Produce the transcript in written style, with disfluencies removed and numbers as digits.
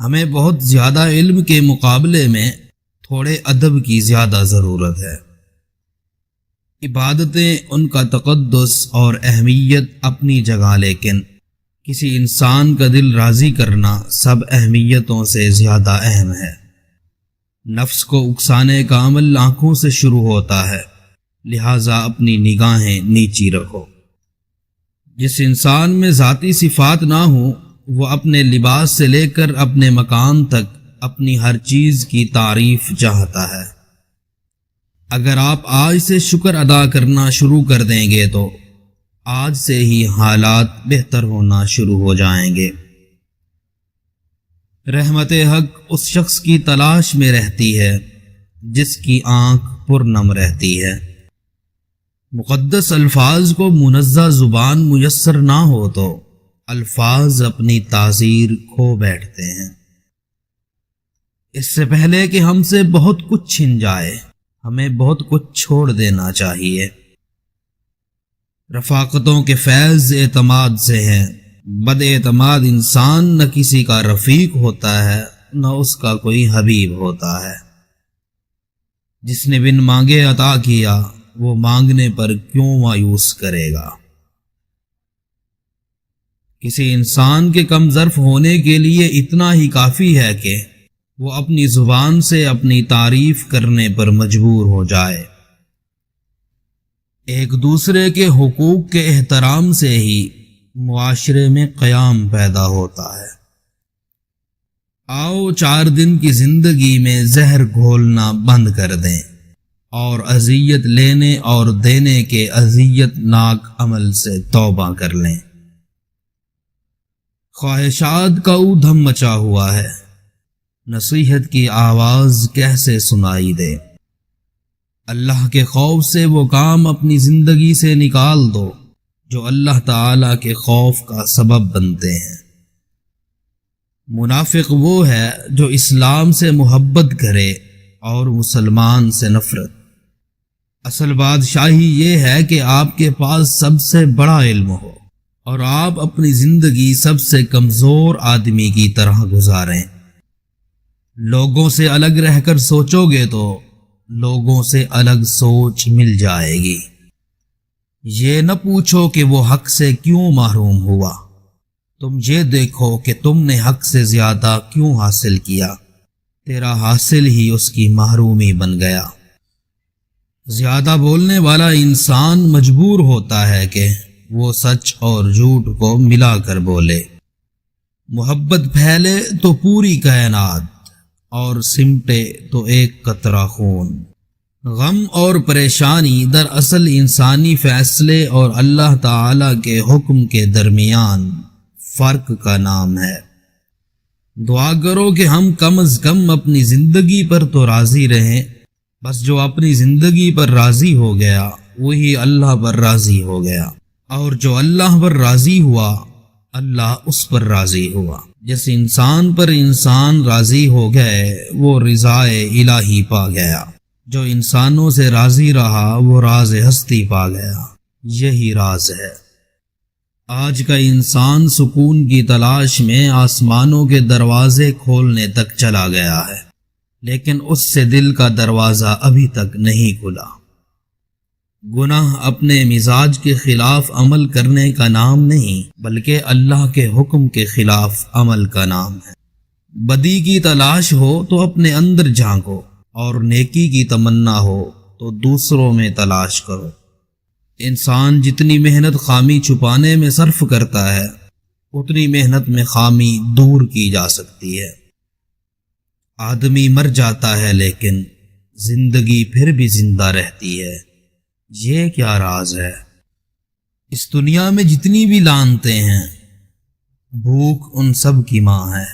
ہمیں بہت زیادہ علم کے مقابلے میں تھوڑے ادب کی زیادہ ضرورت ہے۔ عبادتیں ان کا تقدس اور اہمیت اپنی جگہ، لیکن کسی انسان کا دل راضی کرنا سب اہمیتوں سے زیادہ اہم ہے۔ نفس کو اکسانے کا عمل آنکھوں سے شروع ہوتا ہے، لہٰذا اپنی نگاہیں نیچی رکھو۔ جس انسان میں ذاتی صفات نہ ہوں، وہ اپنے لباس سے لے کر اپنے مکان تک اپنی ہر چیز کی تعریف چاہتا ہے۔ اگر آپ آج سے شکر ادا کرنا شروع کر دیں گے تو آج سے ہی حالات بہتر ہونا شروع ہو جائیں گے۔ رحمت حق اس شخص کی تلاش میں رہتی ہے جس کی آنکھ پرنم رہتی ہے۔ مقدس الفاظ کو منزہ زبان میسر نہ ہو تو الفاظ اپنی تاثیر کھو بیٹھتے ہیں۔ اس سے پہلے کہ ہم سے بہت کچھ چھن جائے، ہمیں بہت کچھ چھوڑ دینا چاہیے۔ رفاقتوں کے فیض اعتماد سے ہیں۔ بد اعتماد انسان نہ کسی کا رفیق ہوتا ہے، نہ اس کا کوئی حبیب ہوتا ہے۔ جس نے بن مانگے عطا کیا، وہ مانگنے پر کیوں مایوس کرے گا؟ کسی انسان کے کم ظرف ہونے کے لیے اتنا ہی کافی ہے کہ وہ اپنی زبان سے اپنی تعریف کرنے پر مجبور ہو جائے۔ ایک دوسرے کے حقوق کے احترام سے ہی معاشرے میں قیام پیدا ہوتا ہے۔ آؤ 4 دن کی زندگی میں زہر گھولنا بند کر دیں اور اذیت لینے اور دینے کے اذیت ناک عمل سے توبہ کر لیں۔ خواہشات کا اودھم مچا ہوا ہے، نصیحت کی آواز کیسے سنائی دے؟ اللہ کے خوف سے وہ کام اپنی زندگی سے نکال دو جو اللہ تعالی کے خوف کا سبب بنتے ہیں۔ منافق وہ ہے جو اسلام سے محبت کرے اور مسلمان سے نفرت۔ اصل بادشاہی یہ ہے کہ آپ کے پاس سب سے بڑا علم ہو اور آپ اپنی زندگی سب سے کمزور آدمی کی طرح گزاریں۔ لوگوں سے الگ رہ کر سوچو گے تو لوگوں سے الگ سوچ مل جائے گی۔ یہ نہ پوچھو کہ وہ حق سے کیوں محروم ہوا، تم یہ دیکھو کہ تم نے حق سے زیادہ کیوں حاصل کیا، تیرا حاصل ہی اس کی محرومی بن گیا۔ زیادہ بولنے والا انسان مجبور ہوتا ہے کہ وہ سچ اور جھوٹ کو ملا کر بولے۔ محبت پھیلے تو پوری کائنات اور سمٹے تو ایک قطرہ خون۔ غم اور پریشانی دراصل انسانی فیصلے اور اللہ تعالی کے حکم کے درمیان فرق کا نام ہے۔ دعا کرو کہ ہم کم از کم اپنی زندگی پر تو راضی رہیں، بس جو اپنی زندگی پر راضی ہو گیا وہی اللہ پر راضی ہو گیا، اور جو اللہ پر راضی ہوا اللہ اس پر راضی ہوا۔ جس انسان پر انسان راضی ہو گئے وہ رضائے الہی پا گیا، جو انسانوں سے راضی رہا وہ راز ہستی پا گیا۔ یہی راز ہے۔ آج کا انسان سکون کی تلاش میں آسمانوں کے دروازے کھولنے تک چلا گیا ہے، لیکن اس سے دل کا دروازہ ابھی تک نہیں کھلا۔ گناہ اپنے مزاج کے خلاف عمل کرنے کا نام نہیں، بلکہ اللہ کے حکم کے خلاف عمل کا نام ہے۔ بدی کی تلاش ہو تو اپنے اندر جھانکو، اور نیکی کی تمنا ہو تو دوسروں میں تلاش کرو۔ انسان جتنی محنت خامی چھپانے میں صرف کرتا ہے، اتنی محنت میں خامی دور کی جا سکتی ہے۔ آدمی مر جاتا ہے لیکن زندگی پھر بھی زندہ رہتی ہے۔ یہ کیا راز ہے؟ اس دنیا میں جتنی بھی لانتیں ہیں، بھوک ان سب کی ماں ہے۔